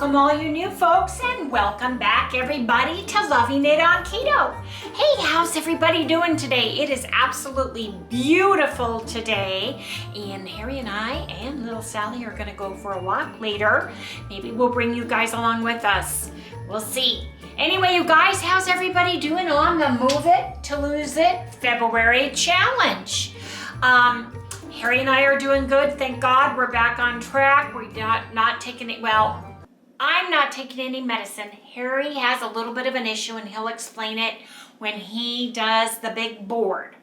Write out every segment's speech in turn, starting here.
Welcome all you new folks and welcome back everybody to Loving It on Keto. Hey, how's everybody doing today? It is absolutely beautiful today and Harry and I and little Sally are gonna go for a walk later. Maybe we'll bring you guys along with us. We'll see. Anyway, you guys, how's everybody doing on the Move It to Lose It February challenge? Harry and I are doing good, thank God. We're back on track. We're not taking it, well, I'm not taking any medicine. Harry has a little bit of an issue and he'll explain it when he does the big board.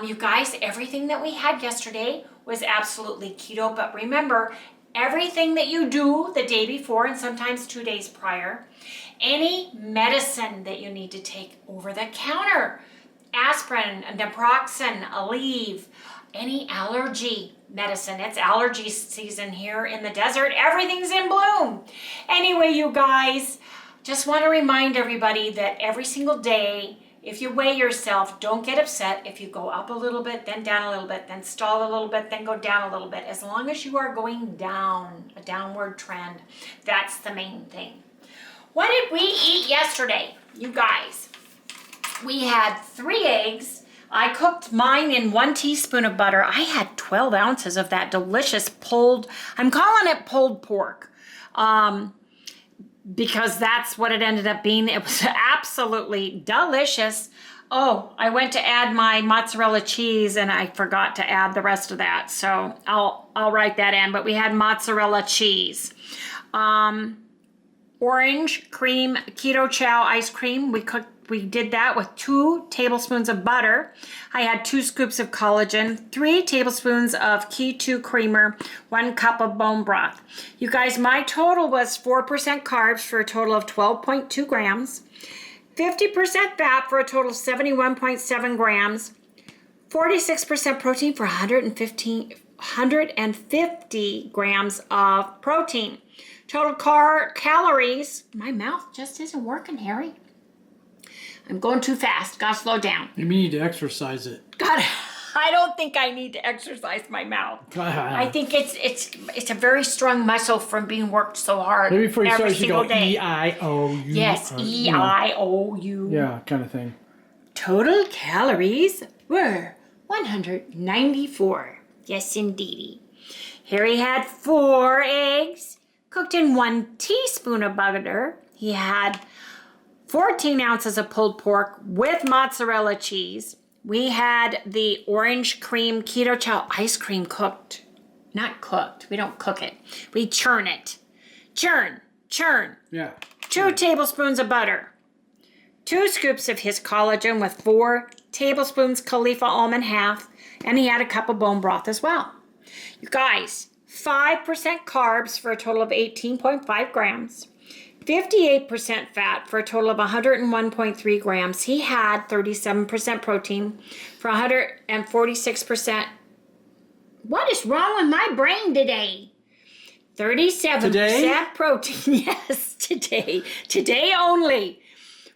You guys, everything that we had yesterday was absolutely keto, but remember, everything that you do the day before and sometimes 2 days prior, any medicine that you need to take over the counter, aspirin, naproxen, Aleve, any allergy medicine. It's allergy season here in the desert. Everything's in bloom. Anyway, you guys, just want to remind everybody that every single day, if you weigh yourself, don't get upset if you go up a little bit, then down a little bit, then stall a little bit, then go down a little bit. As long as you are going down, a downward trend, that's the main thing. What did we eat yesterday, you guys? We had 3 eggs. I cooked mine in 1 teaspoon of butter. I had 12 ounces of that delicious pulled, I'm calling it pulled pork, because that's what it ended up being. It was absolutely delicious. Oh, I went to add my mozzarella cheese and I forgot to add the rest of that. So I'll write that in, but we had mozzarella cheese. Orange cream keto chow ice cream. We did that with 2 tablespoons of butter. I had 2 scoops of collagen, 3 tablespoons of keto creamer, 1 cup of bone broth. You guys, my total was 4% carbs for a total of 12.2 grams, 50% fat for a total of 71.7 grams, 46% protein for 150 grams of protein. Total calories, my mouth just isn't working, Harry. I'm going too fast. Gotta slow down. You need to exercise it. God, I don't think I need to exercise my mouth. I think it's a very strong muscle from being worked so hard. Maybe before you every start, you go day. E-I-O-U. Yes, E-I-O-U. Yeah, kind of thing. Total calories were 194. Yes, indeedy. Harry had 4 eggs, cooked in 1 teaspoon of butter. He had 14 ounces of pulled pork with mozzarella cheese. We had the orange cream keto chow ice cream cooked. Not cooked. We don't cook it. We churn it. Churn. Yeah. 2 tablespoons of butter. 2 scoops of his collagen with 4 tablespoons Khalifa almond half. And he had a cup of bone broth as well. You guys, 5% carbs for a total of 18.5 grams. 58% fat for a total of 101.3 grams. He had 37% protein for 146%. What is wrong with my brain today? 37% protein. Yes, today. Today only.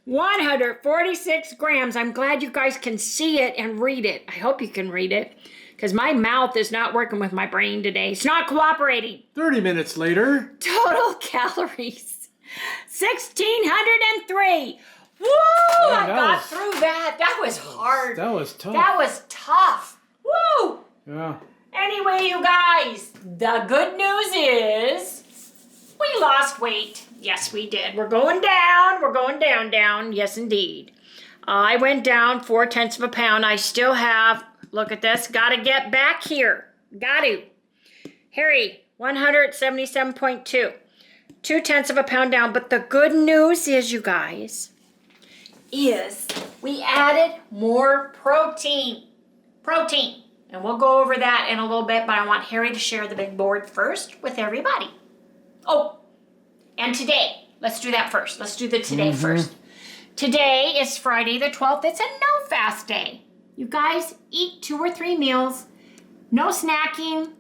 146 grams. I'm glad you guys can see it and read it. I hope you can read it because my mouth is not working with my brain today. It's not cooperating. 30 minutes later. Total calories. 1,603. Woo! Yeah, I got through that. That was hard. That was tough. That was tough. Woo! Yeah. Anyway, you guys, the good news is we lost weight. Yes, we did. We're going down. We're going down. Yes, indeed. I went down 4/10 of a pound. I still have, look at this, got to get back here. Got to. Harry, 177.2. 2/10 of a pound down. But the good news is, you guys, is we added more protein. And we'll go over that in a little bit, but I want Harry to share the big board first with everybody. Oh, and today, let's do that first. Let's do the today first. Today is Friday the 12th. It's a no fast day. You guys eat 2 or 3 meals, no snacking,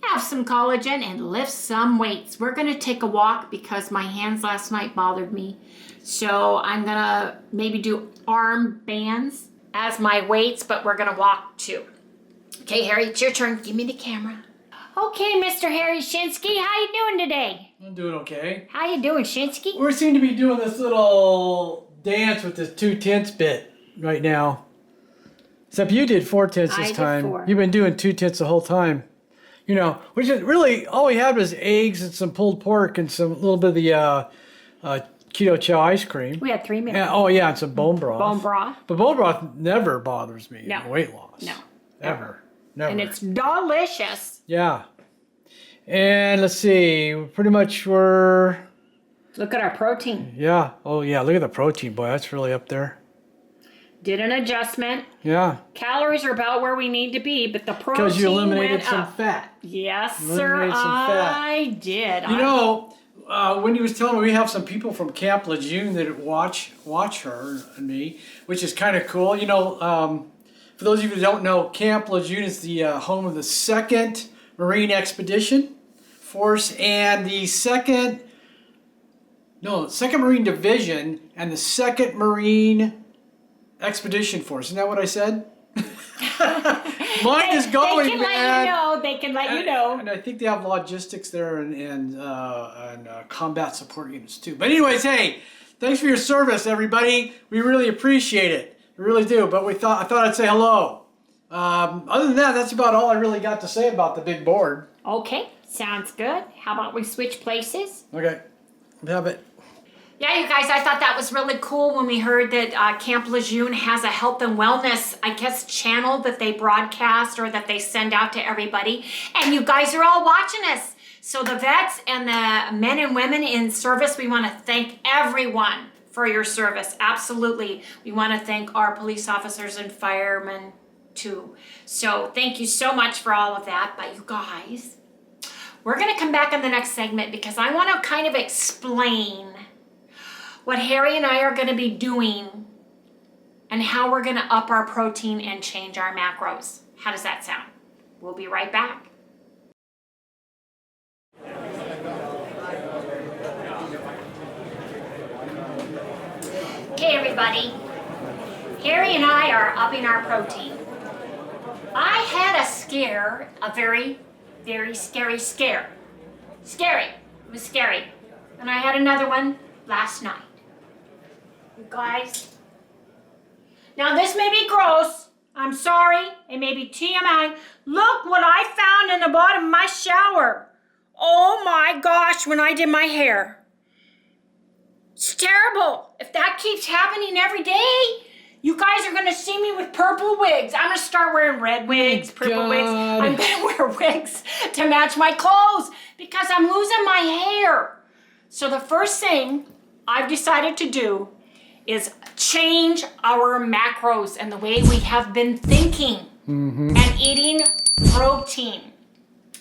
have some collagen, and lift some weights. We're gonna take a walk because my hands last night bothered me. So I'm gonna maybe do arm bands as my weights, but we're gonna walk too. Okay, Harry, it's your turn. Give me the camera. Okay, Mr. Harry Shinsky, how you doing today? I'm doing okay. How you doing, Shinsky? We seem to be doing this little dance with this 2/10 bit right now. Except you did 4/10 this time. 4. You've been doing 2/10 the whole time. You know, which is really all we had was eggs and some pulled pork and some little bit of the keto chow ice cream. We had 3 minutes. Yeah, oh yeah, and some bone broth. Bone broth. But bone broth never bothers me No. in weight loss. No. Ever. Never. And it's delicious. Yeah. And let's see, pretty much we're... Look at our protein. Yeah. Oh yeah, look at the protein, boy. That's really up there. Did an adjustment. Yeah. Calories are about where we need to be, but the protein Because you eliminated went some up. fat. Yes, You sir. eliminated some fat. I did. You know, Wendy was telling me we have some people from Camp Lejeune that watch her and me, which is kind of cool. You know, for those of you who don't know, Camp Lejeune is the home of the 2nd Marine Expedition Force and the 2nd Marine Division and the 2nd Marine Expedition Force. Isn't that what I said? Mine is going, They can man. let you know. They can let you know. And I think they have logistics there and combat support units too. But anyways, hey, thanks for your service, everybody. We really appreciate it. We really do. But I thought I'd say hello. Other than that, that's about all I really got to say about the big board. Okay, sounds good. How about we switch places? Okay, have it. Yeah, you guys, I thought that was really cool when we heard that Camp Lejeune has a health and wellness, I guess, channel that they broadcast or that they send out to everybody. And you guys are all watching us. So the vets and the men and women in service, we want to thank everyone for your service. Absolutely. We want to thank our police officers and firemen too. So thank you so much for all of that. But you guys, we're going to come back in the next segment because I want to kind of explain what Harry and I are going to be doing and how we're going to up our protein and change our macros. How does that sound? We'll be right back. Okay, everybody. Harry and I are upping our protein. I had a scare, a very, very scary scare. Scary. It was scary. And I had another one last night. You guys. Now this may be gross. I'm sorry. It may be TMI. Look what I found in the bottom of my shower. Oh my gosh, when I did my hair. It's terrible. If that keeps happening every day, you guys are going to see me with purple wigs. I'm going to start wearing red wigs, purple wigs. I'm going to wear wigs to match my clothes because I'm losing my hair. So the first thing I've decided to do is change our macros and the way we have been thinking and eating protein.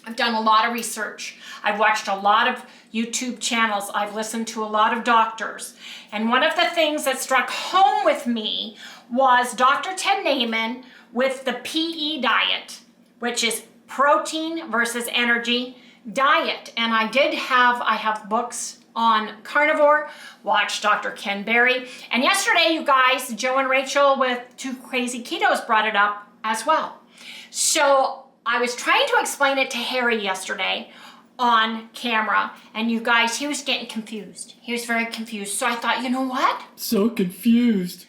I've done a lot of research. I've watched a lot of YouTube channels. I've listened to a lot of doctors. And one of the things that struck home with me was Dr. Ted Naiman with the PE diet, which is protein versus energy diet. And I have books on carnivore, watch Dr. Ken Berry. And yesterday, you guys, Joe and Rachel with Two Crazy Ketos brought it up as well. So I was trying to explain it to Harry yesterday on camera, and you guys, he was getting confused. He was very confused. So I thought, you know what? So confused.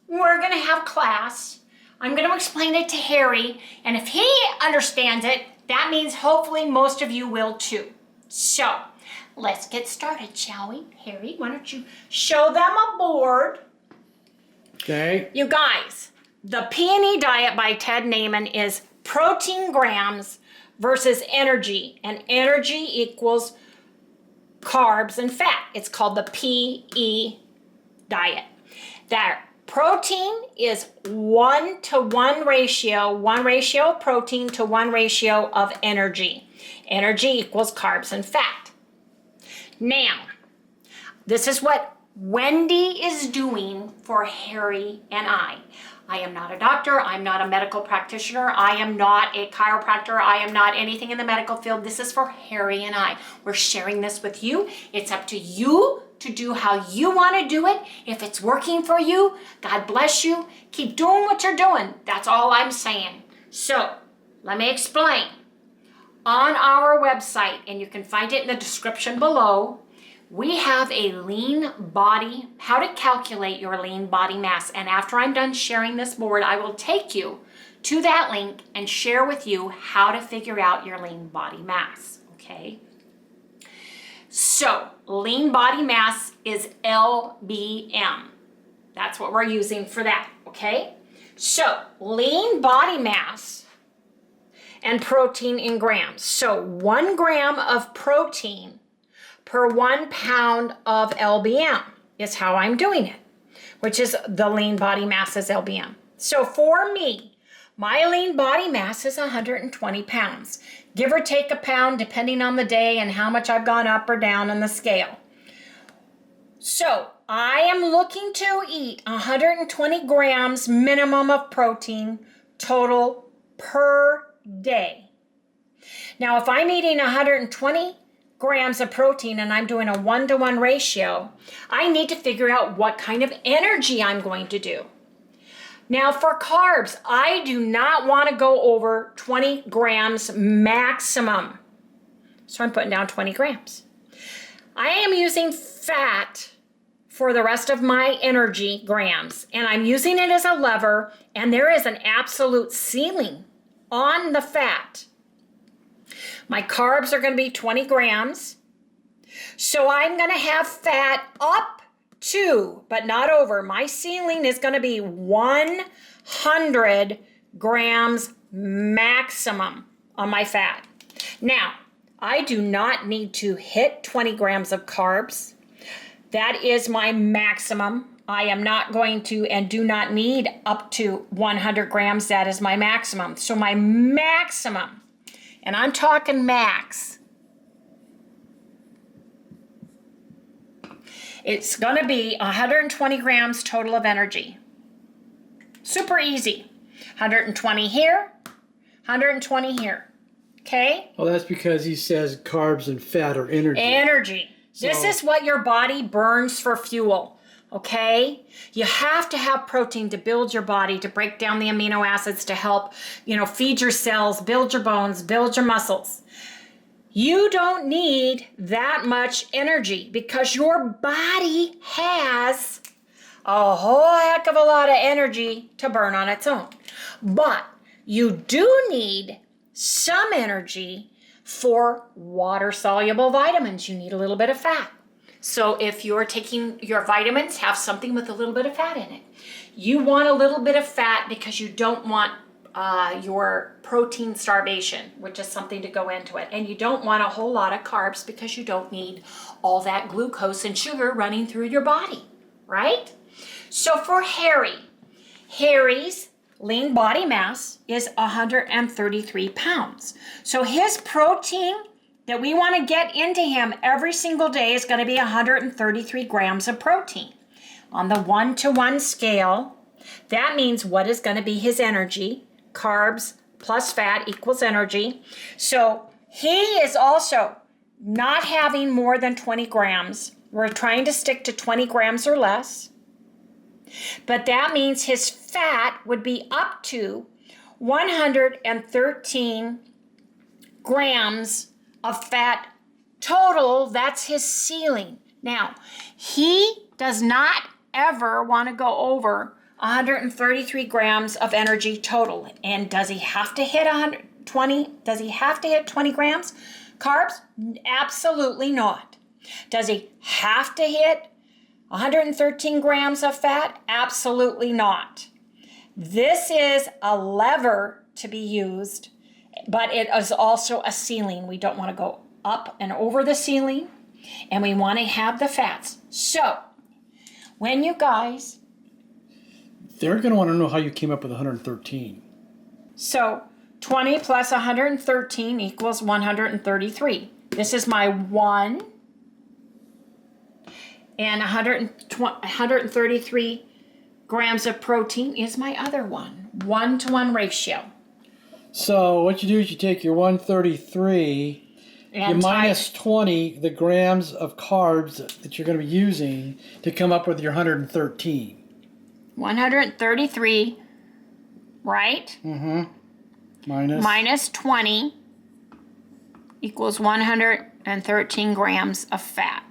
We're gonna have class. I'm gonna explain it to Harry, and if he understands it, that means hopefully most of you will too. So let's get started, shall we? Harry, why don't you show them a board? Okay. You guys, the P&E diet by Ted Naiman is protein grams versus energy, and energy equals carbs and fat. It's called the PE diet. That protein is 1-to-1 ratio, 1 ratio of protein to 1 ratio of energy. Energy equals carbs and fat. Now, this is what Wendy is doing for Harry and I. I am not a doctor. I'm not a medical practitioner. I am not a chiropractor. I am not anything in the medical field. This is for Harry and I. We're sharing this with you. It's up to you to do how you want to do it. If it's working for you, God bless you. Keep doing what you're doing. That's all I'm saying. So, let me explain. on our website, and you can find it in the description below, we have a lean body, how to calculate your lean body mass. And after I'm done sharing this board, I will take you to that link and share with you how to figure out your lean body mass, okay? So, lean body mass is LBM. That's what we're using for that, okay? So, lean body mass and protein in grams. So, 1 gram of protein per 1 pound of LBM is how I'm doing it, which is the lean body mass is LBM. So, for me, my lean body mass is 120 pounds, give or take a pound depending on the day and how much I've gone up or down on the scale. So I am looking to eat 120 grams minimum of protein total per day. Now, if I'm eating 120 grams of protein and I'm doing a 1-to-1 ratio, I need to figure out what kind of energy I'm going to do. Now for carbs, I do not want to go over 20 grams maximum. So I'm putting down 20 grams. I am using fat for the rest of my energy grams, and I'm using it as a lever, and there is an absolute ceiling on the fat. My carbs are going to be 20 grams. So I'm going to have fat up to, but not over. My ceiling is going to be 100 grams maximum on my fat. Now, I do not need to hit 20 grams of carbs. That is my maximum. I am not going to and do not need up to 100 grams. That is my maximum. So my maximum, and I'm talking max, it's going to be 120 grams total of energy. Super easy. 120 here, 120 here. Okay? Well, that's because he says carbs and fat are energy. Energy. This is what your body burns for fuel. Okay? You have to have protein to build your body, to break down the amino acids, to help, feed your cells, build your bones, build your muscles. You don't need that much energy because your body has a whole heck of a lot of energy to burn on its own. But you do need some energy for water-soluble vitamins. You need a little bit of fat. So if you're taking your vitamins, have something with a little bit of fat in it. You want a little bit of fat because you don't want your protein starvation, which is something to go into it. And you don't want a whole lot of carbs because you don't need all that glucose and sugar running through your body, right? So for Harry's lean body mass is 133 pounds. So his protein that we want to get into him every single day is going to be 133 grams of protein. On the 1-to-1 scale, that means what is going to be his energy? Carbs plus fat equals energy. So he is also not having more than 20 grams. We're trying to stick to 20 grams or less. But that means his fat would be up to 113 grams of fat total. That's his ceiling. Now, he does not ever want to go over 133 grams of energy total. And does he have to hit 120? Does he have to hit 20 grams carbs? Absolutely not. Does he have to hit 113 grams of fat? Absolutely not. This is a lever to be used, but it is also a ceiling. We don't want to go up and over the ceiling, and we want to have the fats. So, when you guys... They're going to want to know how you came up with 113. So, 20 plus 113 equals 133. This is my 1, and 133 grams of protein is my other one. 1-to-1 ratio. So what you do is you take your 133, you minus 20 the grams of carbs that you're going to be using to come up with your 113. 133, right? Mm-hmm. Minus 20 equals 113 grams of fat.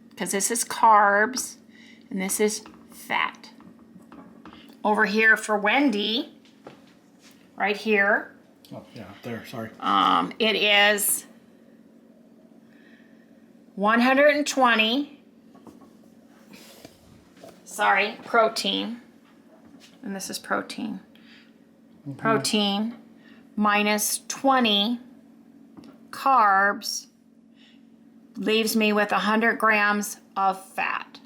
Because this is carbs and this is fat. Over here for Wendy, right here. Oh, yeah, there, sorry. It is 120, protein. And this is protein. Protein minus 20 carbs leaves me with 100 grams of fat.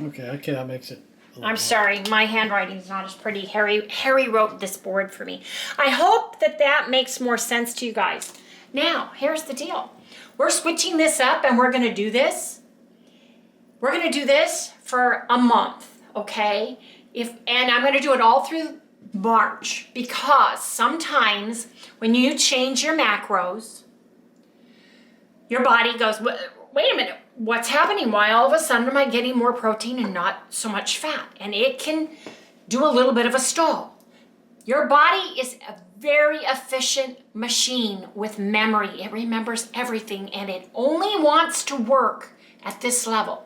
Okay, that makes it. I'm sorry, my handwriting is not as pretty. Harry wrote this board for me. I hope that makes more sense to you guys. Now, here's the deal. We're switching this up and we're gonna do this. We're gonna do this for a month, okay? And I'm gonna do it all through March, because sometimes when you change your macros, your body goes, wait a minute, what's happening? Why all of a sudden am I getting more protein and not so much fat? And it can do a little bit of a stall. Your body is a very efficient machine with memory. It remembers everything and it only wants to work at this level.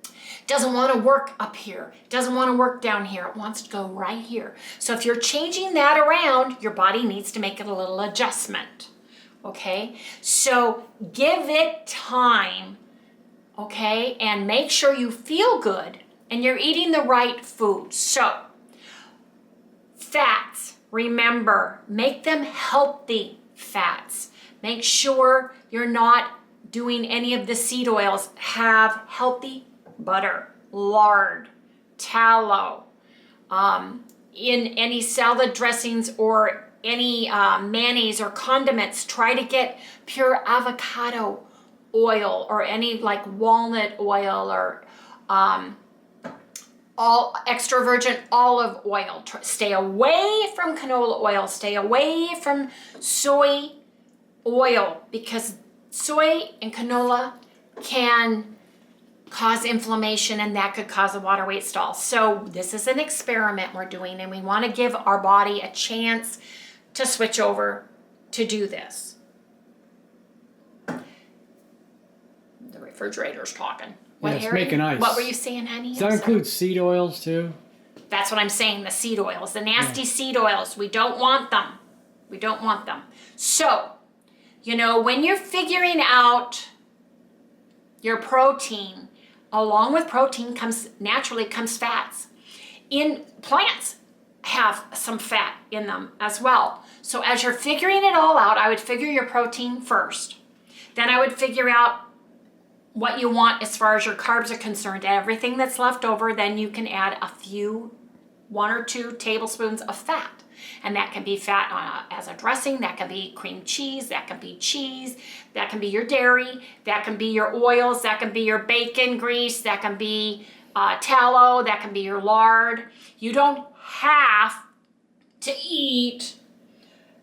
It doesn't want to work up here. It doesn't want to work down here. It wants to go right here. So if you're changing that around, your body needs to make it a little adjustment. Okay? So give it time. Okay? And make sure you feel good and you're eating the right food. So fats, remember, make them healthy fats. Make sure you're not doing any of the seed oils. Have healthy butter, lard, tallow, in any salad dressings or any mayonnaise or condiments. Try to get pure avocado oil or any like walnut oil or all extra virgin olive oil. Stay away from canola oil. Stay away from soy oil, because soy and canola can cause inflammation and that could cause a water weight stall. So this is an experiment we're doing and we want to give our body a chance to switch over to do this. The refrigerator's talking. Yeah, it's making ice. What were you saying, honey? Does that include seed oils too? That's what I'm saying, the seed oils, the nasty seed oils. We don't want them. We don't want them. So, you know, when you're figuring out your protein, along with protein naturally comes fats. In plants have some fat in them as well. So as you're figuring it all out, I would figure your protein first. Then I would figure out what you want as far as your carbs are concerned. Everything that's left over, then you can add one or two tablespoons of fat. And that can be fat as a dressing, that can be cream cheese, that can be cheese, that can be your dairy, that can be your oils, that can be your bacon grease, that can be tallow, that can be your lard. You don't have to eat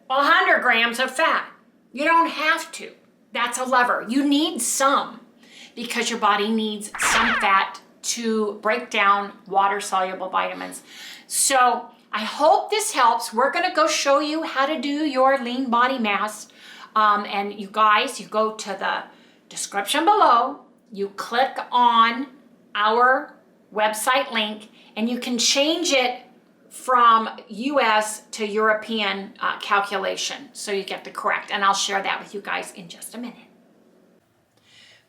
100 grams of fat. You don't have to. That's a lever. You need some, because your body needs some fat to break down water-soluble vitamins. So I hope this helps. We're going to go show you how to do your lean body mass. And you guys, you go to the description below, you click on our website link, and you can change it from US to European calculation, so you get the correct. And I'll share that with you guys in just a minute.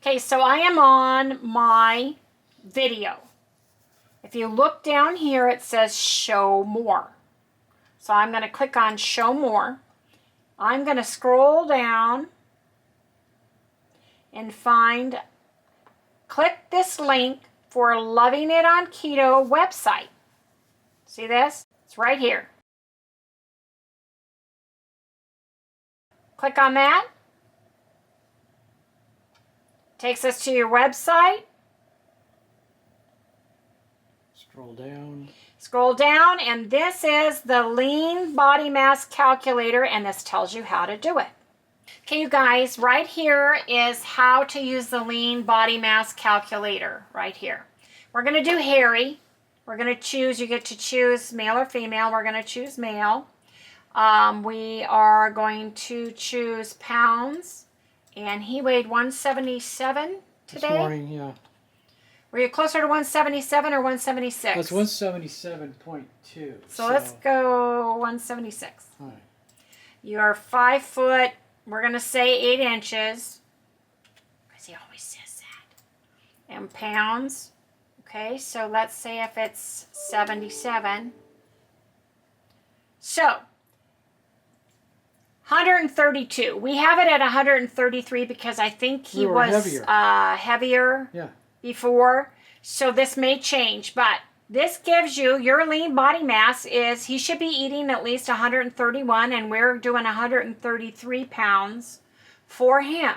Okay, so I am on my video. If you look down here, it says show more. So I'm going to click on show more. I'm going to scroll down and click this link for Loving It on Keto website. See this? It's right here. Click on that. Takes us to your website. Scroll down. Scroll down, and this is the lean body mass calculator, and this tells you how to do it. Okay, you guys, right here is how to use the lean body mass calculator right here. We're going to do Harry. We're going to choose, you get to choose male or female. We're going to choose male. We are going to choose pounds, and he weighed 177 today. This morning, yeah. Were you closer to 177 or 176? That's 177.2. So let's go 176. All right. You are 5 foot, we're going to say 8 inches, because he always says that. And pounds. Okay, so let's say if it's 77. So, 132. We have it at 133 because I think he was heavier Yeah. before. So this may change, but this gives you your lean body mass is he should be eating at least 131, and we're doing 133 pounds for him.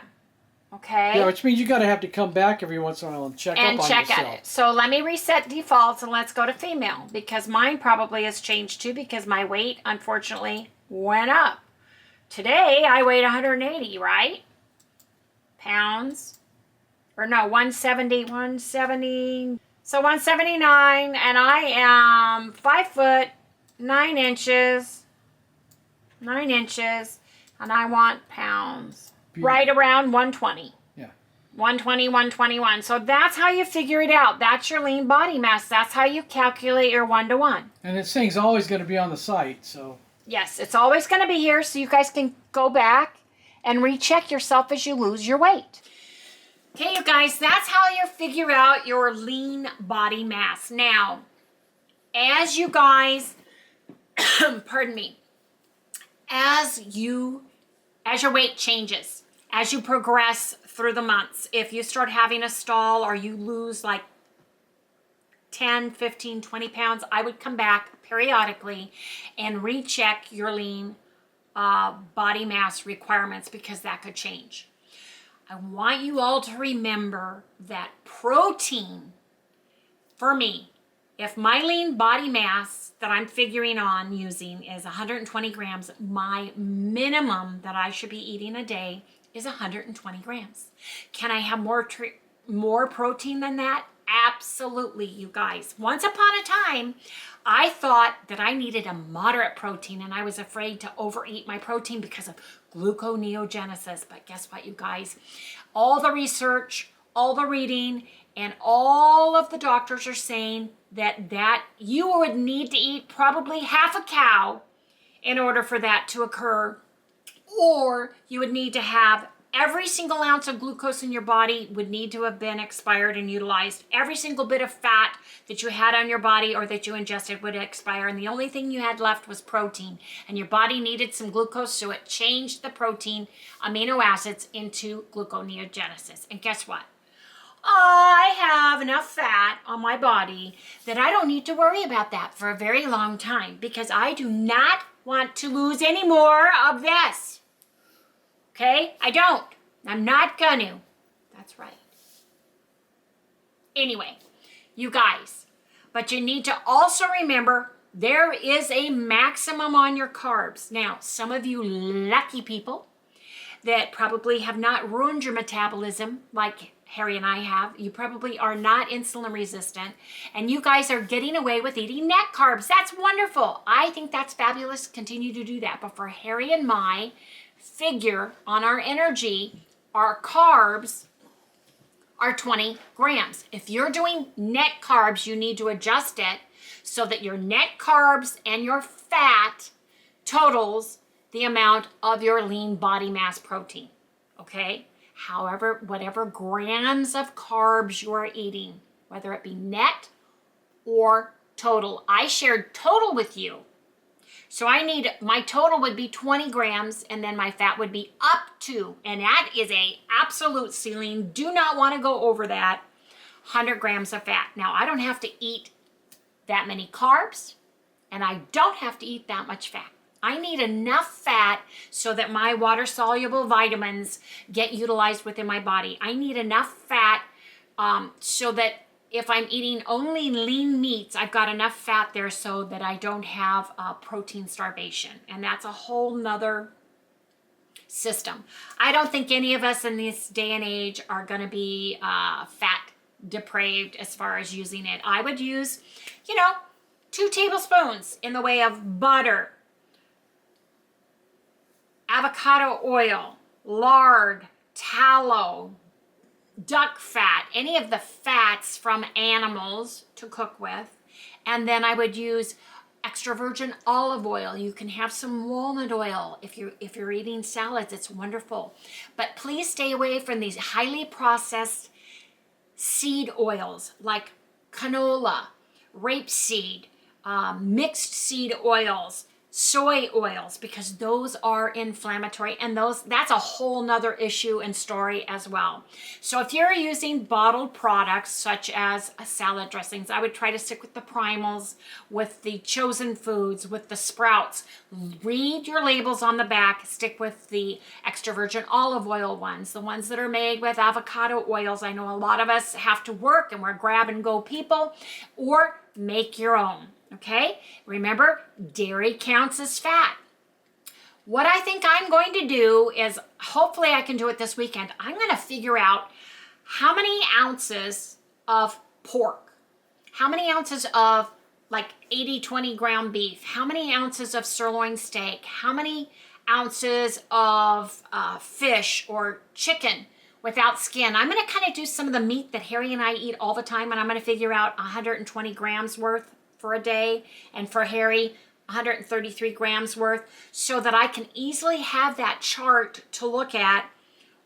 Okay? Yeah, which means you got to have to come back every once in a while and check up on yourself. At it. So let me reset defaults and let's go to female, because mine probably has changed too, because my weight unfortunately went up. Today I weighed 180, right? Pounds. Or no, 170. So 179, and I am 5 foot 9 inches. 9 inches, and I want pounds. Right around 120. Yeah. 120, 121. So that's how you figure it out. That's your lean body mass. That's how you calculate your 1-to-1. And this thing's always going to be on the site, so. Yes, it's always going to be here, so you guys can go back and recheck yourself as you lose your weight. Okay, you guys, that's how you figure out your lean body mass. Now, as you guys, pardon me, as your weight changes, as you progress through the months, if you start having a stall or you lose like 10, 15, 20 pounds, I would come back periodically and recheck your lean body mass requirements, because that could change. I want you all to remember that protein, for me, if my lean body mass that I'm figuring on using is 120 grams, my minimum that I should be eating a day is 120 grams. Can I have more protein than that? Absolutely, you guys. Once upon a time, I thought that I needed a moderate protein, and I was afraid to overeat my protein because of gluconeogenesis. But guess what, you guys? All the research, all the reading, and all of the doctors are saying that you would need to eat probably half a cow in order for that to occur, or you would need to have every single ounce of glucose in your body would need to have been expired and utilized. Every single bit of fat that you had on your body or that you ingested would expire, and the only thing you had left was protein. And your body needed some glucose, so it changed the protein amino acids into gluconeogenesis. And guess what? I have enough fat on my body that I don't need to worry about that for a very long time, because I do not want to lose any more of this. Okay? I don't. I'm not gonna. That's right. Anyway, you guys, but you need to also remember there is a maximum on your carbs. Now, some of you lucky people that probably have not ruined your metabolism like Harry and I have, you probably are not insulin resistant, and you guys are getting away with eating net carbs. That's wonderful. I think that's fabulous. Continue to do that. But for Harry and my figure on our energy, our carbs are 20 grams. If you're doing net carbs, you need to adjust it so that your net carbs and your fat totals the amount of your lean body mass protein. Okay? However, whatever grams of carbs you are eating, whether it be net or total. I shared total with you. So my total would be 20 grams, and then my fat would be up to, and that is a absolute ceiling. Do not want to go over that, 100 grams of fat. Now, I don't have to eat that many carbs, and I don't have to eat that much fat. I need enough fat so that my water-soluble vitamins get utilized within my body. I need enough fat so that if I'm eating only lean meats, I've got enough fat there so that I don't have protein starvation. And that's a whole nother system. I don't think any of us in this day and age are going to be fat depraved as far as using it. I would use, 2 tablespoons in the way of butter, avocado oil, lard, tallow, duck fat, any of the fats from animals to cook with. And then I would use extra virgin olive oil. You can have some walnut oil if you're eating salads. It's wonderful. But please stay away from these highly processed seed oils like canola, rapeseed, mixed seed oils, soy oils, because those are inflammatory, and that's a whole nother issue and story as well. So if you're using bottled products such as salad dressings, I would try to stick with the primals, with the chosen foods, with the sprouts. Read your labels on the back. Stick with the extra virgin olive oil ones, the ones that are made with avocado oils. I know a lot of us have to work and we're grab and go people, or make your own. Okay, remember, dairy counts as fat. What I think I'm going to do is, hopefully I can do it this weekend, I'm going to figure out how many ounces of pork, how many ounces of like 80-20 ground beef, how many ounces of sirloin steak, how many ounces of fish or chicken without skin. I'm going to kind of do some of the meat that Harry and I eat all the time, and I'm going to figure out 120 grams worth for a day, and for Harry 133 grams worth, so that I can easily have that chart to look at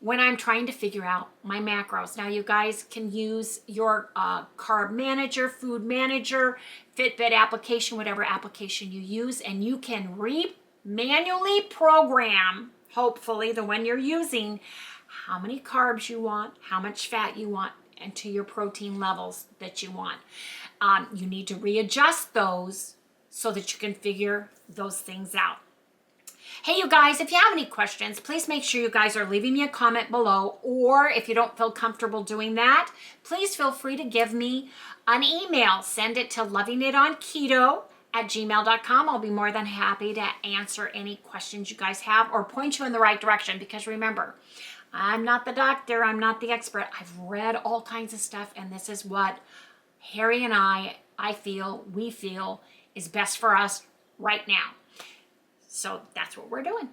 when I'm trying to figure out my macros. Now you guys can use your carb manager, food manager, Fitbit application, whatever application you use, and you can manually program, hopefully the one you're using, how many carbs you want, how much fat you want, and to your protein levels that you want. You need to readjust those so that you can figure those things out. Hey, you guys, if you have any questions, please make sure you guys are leaving me a comment below, or if you don't feel comfortable doing that, please feel free to give me an email. Send it to lovingItOnKeto@gmail.com. I'll be more than happy to answer any questions you guys have or point you in the right direction, because remember, I'm not the doctor, I'm not the expert. I've read all kinds of stuff, and this is what Harry and we feel is best for us right now. So that's what we're doing.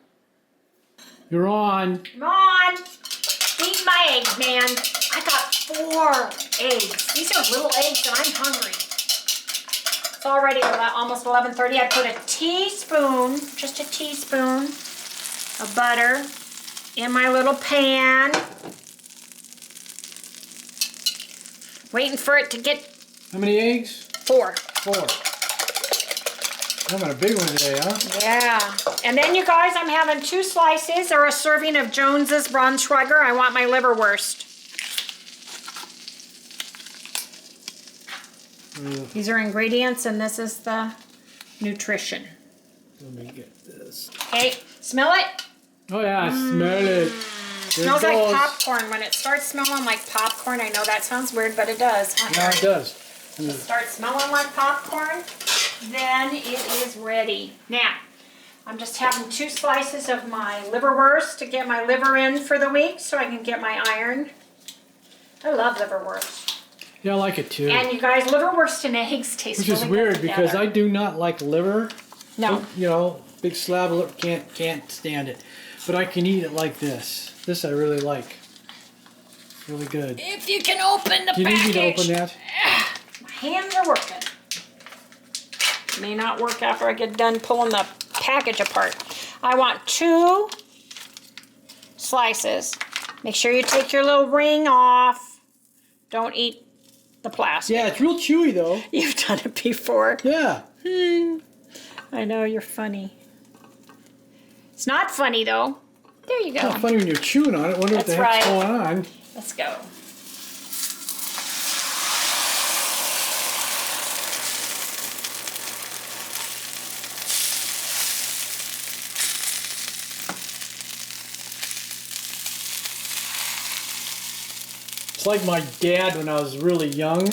You're on. Come on. Feed my eggs, man. I got 4 eggs. These are little eggs and I'm hungry. It's already almost 11:30. I put a teaspoon, just a teaspoon of butter in my little pan. Waiting for it to get... How many eggs? 4. 4. I'm on a big one today, huh? Yeah. And then, you guys, I'm having 2 slices or a serving of Jones's Braunschweiger. I want my liverwurst. These are ingredients, and this is the nutrition. Let me get this. Okay, smell it? Oh yeah, I smell it. Smells like popcorn. When it starts smelling like popcorn, I know that sounds weird, but it does. Yeah, it does. Start smelling like popcorn, then it is ready. Now, I'm just having 2 slices of my liverwurst to get my liver in for the week so I can get my iron. I love liverwurst. Yeah, I like it too. And you guys, liverwurst and eggs taste really good. Which is weird together. because I do not like liver. No. You know, big slab of liver, can't stand it. But I can eat it like this. This I really like. It's really good. If you can open the package. Do you need me to open that? My hands are working. May not work after I get done pulling the package apart. I want 2 slices. Make sure you take your little ring off. Don't eat the plastic. Yeah, it's real chewy though. You've done it before. Yeah. I know, you're funny. It's not funny though. There you go. It's not funny when you're chewing on it. Wonder what the heck's going on. Let's go. It's like my dad when I was really young.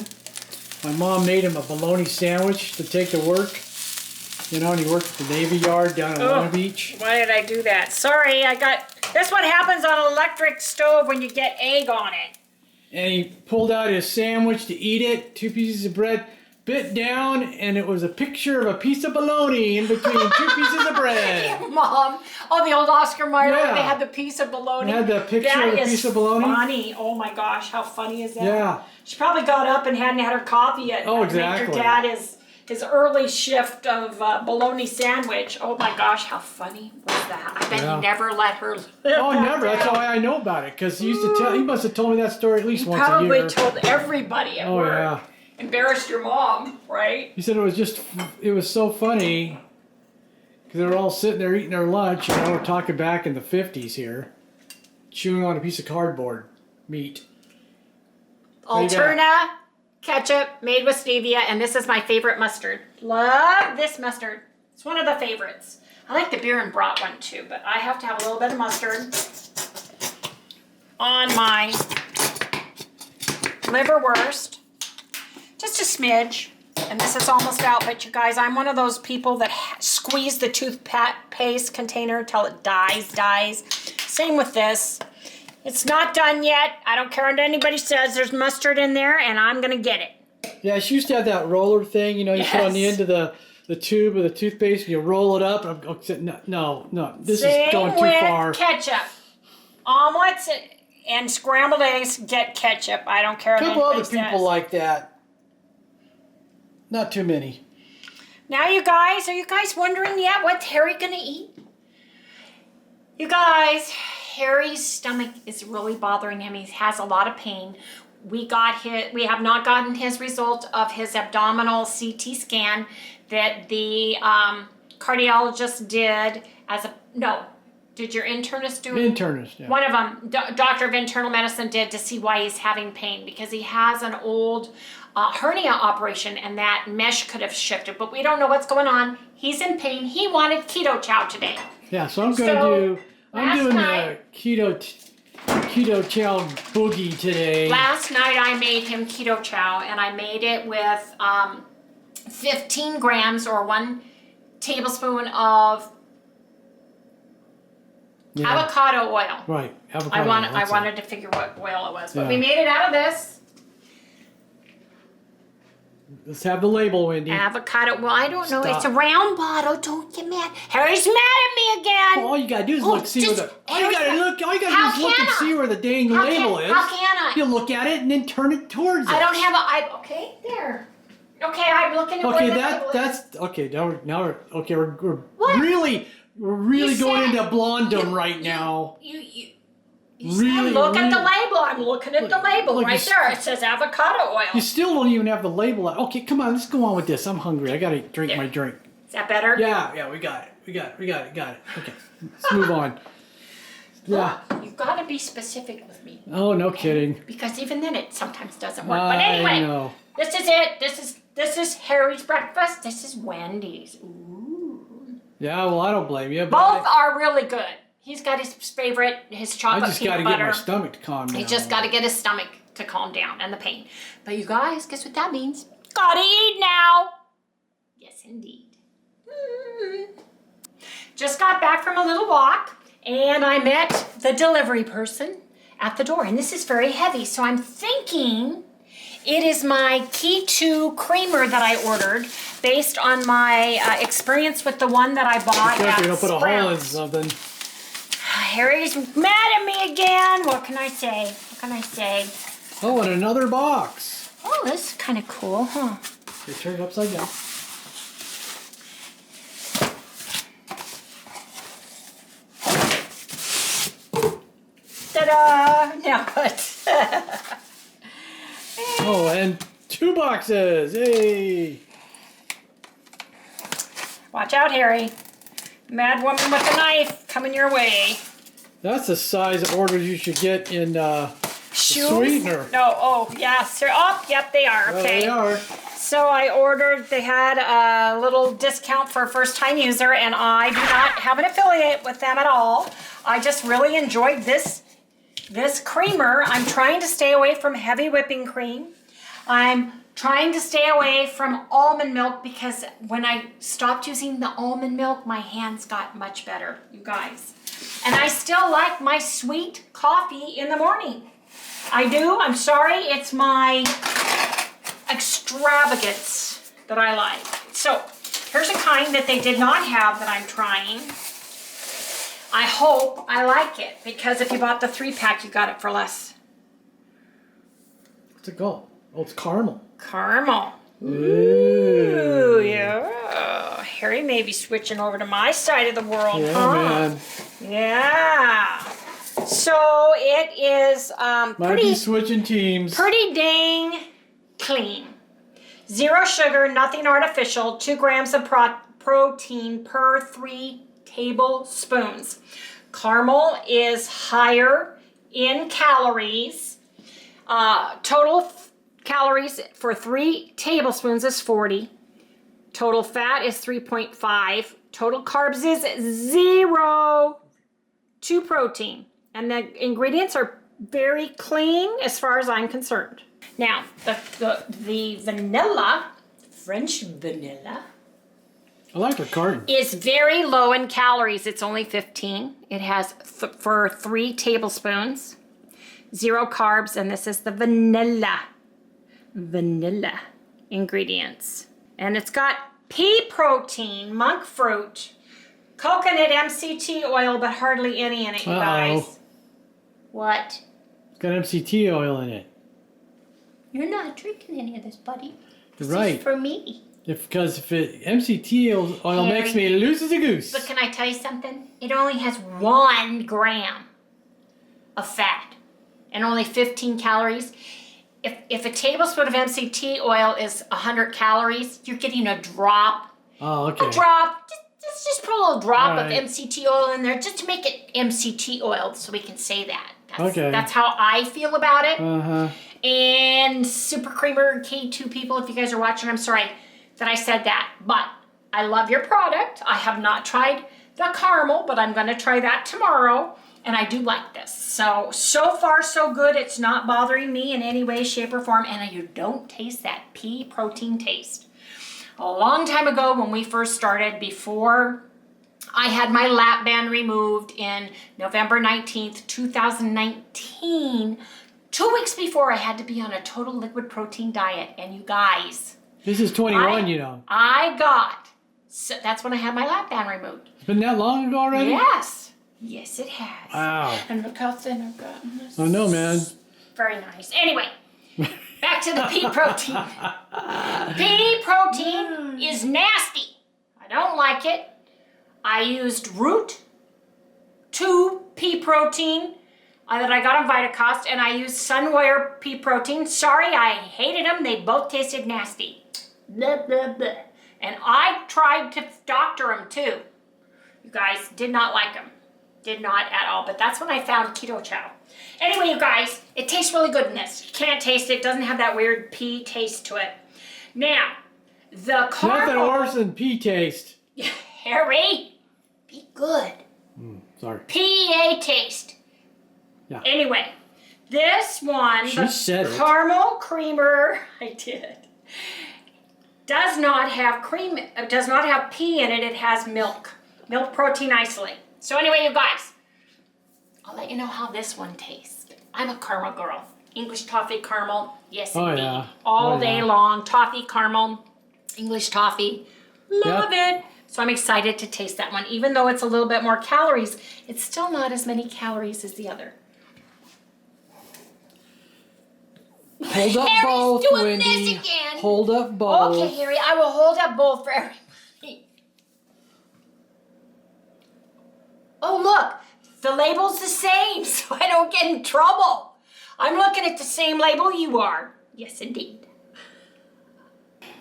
My mom made him a bologna sandwich to take to work. You know, and he worked at the Navy Yard down in Long Beach. Why did I do that? Sorry, that's what happens on an electric stove when you get egg on it. And he pulled out his sandwich to eat it, 2 pieces of bread, bit down, and it was a picture of a piece of bologna in between two pieces of bread. Mom. Oh, the old Oscar Mayer, Yeah. they had the piece of bologna. They had the picture of a piece of bologna. Funny. Oh my gosh, how funny is that? Yeah. She probably got up and hadn't had her coffee yet. Oh, Made exactly. her dad his early shift of bologna sandwich. Oh my gosh, how funny was that? I bet Yeah. he never let her live. Oh, that never. That's down. why I know about it, because he used to tell. He must have told me that story at least once a Probably year. told everybody at Oh work. yeah. Embarrassed your mom, right? He said it was so funny because they were all sitting there eating their lunch, and we're talking back in the 50s here, chewing on a piece of cardboard meat. Alterna ketchup made with stevia, and this is my favorite mustard. Love this mustard. It's one of the favorites. I like the beer and brat one too, but I have to have a little bit of mustard on my liverwurst. Just a smidge. And this is almost out, but you guys, I'm one of those people that squeeze the toothpaste container until it dies. Same with this. It's not done yet. I don't care what anybody says. There's mustard in there, and I'm going to get it. Yeah, she used to have that roller thing, you put on the end of the tube of the toothpaste, and you roll it up. And no, this is going too far. Same with ketchup. Omelets and scrambled eggs get ketchup. I don't care A what couple anybody other people says. like that. Not too many. Now, you guys, are you guys wondering yet what's Harry going to eat? You guys, Harry's stomach is really bothering him. He has a lot of pain. We have not gotten his result of his abdominal CT scan that the cardiologist did did your internist do it? Internist, yeah. One of them, doctor of internal medicine, did to see why he's having pain, because he has an old hernia operation and that mesh could have shifted, but we don't know what's going on. He's in pain. He wanted keto chow today. Yeah, so I'm doing the keto chow boogie today. Last night I made him keto chow, and I made it with 15 grams or 1 tablespoon of avocado oil. Right, avocado oil. I wanted to figure what oil it was, but Yeah. we made it out of this. Let's have the label, Wendy. Avocado. Well, I don't know. Stop. It's a round bottle. Don't get mad. Harry's mad at me again. Well, all you gotta do is look, see where the. All you gotta How do is look and can see where the dang How label can- is. how can I? You look at it and then turn it towards it. I don't have okay, there. Okay, I'm looking at Okay, where the label is. that's okay. Now we're okay. We're What? really You going said- into blondom right now. You Really, said look at the really- label. I'm looking at the label look, right you there. It says avocado oil. You still don't even have the label. Okay, come on. Let's go on with this. I'm hungry. I gotta drink my drink. Is that better? Yeah, we got it. Got it. Okay, let's move on. Yeah. You've got to be specific with me, Oh, no kidding. because even then it sometimes doesn't work. But anyway, I know. this is it. This is Harry's breakfast. This is Wendy's. Ooh. Yeah, well, I don't blame you. But Both are really good. He's got his favorite, his I chocolate just got peanut to get butter. my stomach to calm down. He's just got to get his stomach to calm down and the pain. But you guys, guess what that means? Gotta eat now. Yes, indeed. Just got back from a little walk, and I met the delivery person at the door. And this is very heavy, so I'm thinking it is my KETO creamer that I ordered based on my experience with the one that I bought You're at gonna put a hole in Sprouts. something. Harry's mad at me again. What can I say? Oh, and another box. Oh, this is kind of cool, huh? You turn it upside down. Ta-da! Now what? Oh, and 2 boxes. Hey. Watch out, Harry. Mad woman with a knife coming your way. That's the size of orders you should get in Shoes? sweetener. No, oh, yes. Oh, yep, they are. Well, Okay. they are. So I ordered, they had a little discount for a first-time user, and I do not have an affiliate with them at all. I just really enjoyed this creamer. I'm trying to stay away from heavy whipping cream. I'm trying to stay away from almond milk, because when I stopped using the almond milk, my hands got much better, you guys. And I still like my sweet coffee in the morning. I do. I'm sorry. It's my extravagance that I like. So here's a kind that they did not have that I'm trying. I hope I like it, because if you bought the 3-pack, you got it for less. What's it called? Oh, it's caramel. Caramel. Ooh, yeah. Harry may be switching over to my side of the world, Yeah, huh? man. Yeah. So it is Might be switching teams. pretty dang clean. 0 sugar, nothing artificial, 2 grams of protein per 3 tablespoons. Caramel is higher in calories. Total calories for 3 tablespoons is 40. Total fat is 3.5. Total carbs is 0. 2 protein. And the ingredients are very clean as far as I'm concerned. Now, the vanilla, French vanilla, I like the carton. is very low in calories. It's only 15. It has for 3 tablespoons, 0 carbs, and this is the vanilla ingredients. And it's got pea protein, monk fruit, coconut MCT oil, but hardly any in it, you guys. What? It's got MCT oil in it. You're not drinking any of this, buddy. This Right. is for me. Because if MCT oil Harry, makes me loose as a goose. But can I tell you something? It only has 1 gram of fat and only 15 calories. If a tablespoon of MCT oil is 100 calories, you're getting a drop. Oh, okay. A drop. Just put a little drop of Right. MCT oil in there just to make it MCT oil so we can say that. Okay. That's how I feel about it. Uh-huh. And Super Creamer K2 people, if you guys are watching, I'm sorry that I said that. But I love your product. I have not tried the caramel, but I'm going to try that tomorrow. And I do like this. So far so good. It's not bothering me in any way, shape, or form. And you don't taste that pea protein taste. A long time ago when we first started, before I had my lap band removed in November 19th, 2019, 2 weeks before I had to be on a total liquid protein diet. And you guys, This is 21, you know. So that's when I had my lap band removed. It's been that long ago already? Yes. Yes, it has. Wow. And look how thin I've gotten this. I know, man. Very nice. Anyway, back to the pea protein. Pea protein is nasty. I don't like it. I used Root 2 pea protein that I got on Vitacost, and I used Sunwire pea protein. Sorry, I hated them. They both tasted nasty. Blah, blah, blah. And I tried to doctor them too. You guys, did not like them. Did not at all. But that's when I found Keto Chow. Anyway, you guys, it tastes really good in this. You can't taste it. It doesn't have that weird pea taste to it. Now, the caramel... Nothing worse than pea taste. Harry, be good. Sorry. PEA taste. Yeah. Anyway, this one, She the said it. caramel creamer, I did, does not have cream, does not have pea in it. It has milk protein isolate. So anyway, you guys, I'll let you know how this one tastes. I'm a caramel girl. English toffee caramel, yes Oh, indeed. yeah. All Oh, day yeah. long, toffee caramel, English toffee, love Yep. it. So I'm excited to taste that one. Even though it's a little bit more calories, it's still not as many calories as the other. Hold up Harry's both, doing Wendy. this again. Hold up both. Okay, Harry, I will hold up both for everybody. Oh, look, the label's the same, so I don't get in trouble. I'm looking at the same label you are. Yes, indeed.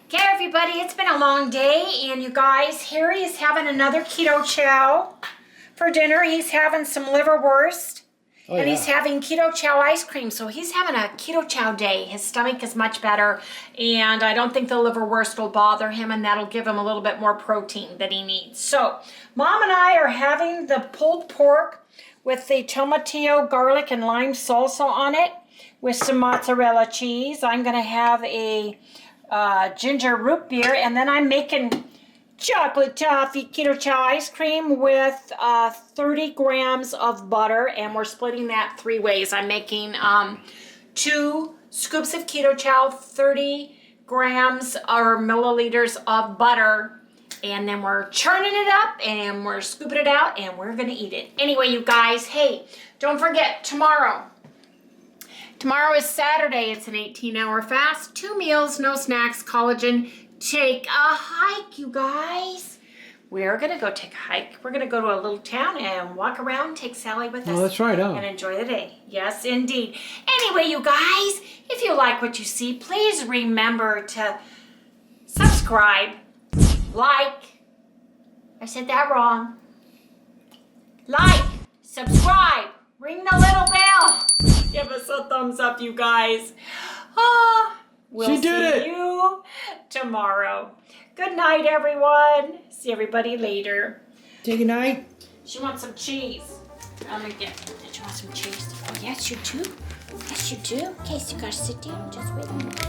Okay, everybody, it's been a long day, and you guys, Harry is having another keto chow for dinner. He's having some liverwurst. Oh, And yeah. he's having keto chow ice cream, so he's having a keto chow day. His stomach is much better, and I don't think the liverwurst will bother him, and that'll give him a little bit more protein that he needs. So, Mom and I are having the pulled pork with the tomatillo, garlic, and lime salsa on it with some mozzarella cheese. I'm going to have a ginger root beer, and then I'm making chocolate toffee keto chow ice cream with 30 grams of butter, and we're splitting that 3 ways. I'm making 2 scoops of keto chow, 30 grams or milliliters of butter. And then we're churning it up and we're scooping it out and we're gonna eat it. Anyway, you guys, hey, don't forget tomorrow. Tomorrow is Saturday. It's an 18-hour fast, 2 meals, no snacks, collagen. Take a hike, you guys. We're gonna go take a hike. We're gonna go to a little town and walk around, take Sally with us. Oh, that's right, huh? And enjoy the day. Yes, indeed. Anyway, you guys, if you like what you see, please remember to subscribe, like. I said that wrong. Like, subscribe, ring the little bell. Give us a thumbs up, you guys. We'll see you tomorrow. Good night, everyone. See everybody later. Say good night. She wants some cheese. I'm gonna get. Did you want some cheese? Oh, yes, you do. Yes, you do. Okay, so you gotta sit down. Just wait a minute.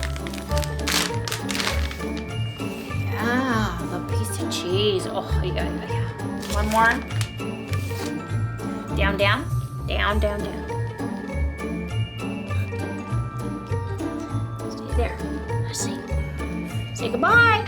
Yeah, a piece of cheese. Oh, yeah. One more. Down, down. Down, down, down. Stay there. Say goodbye.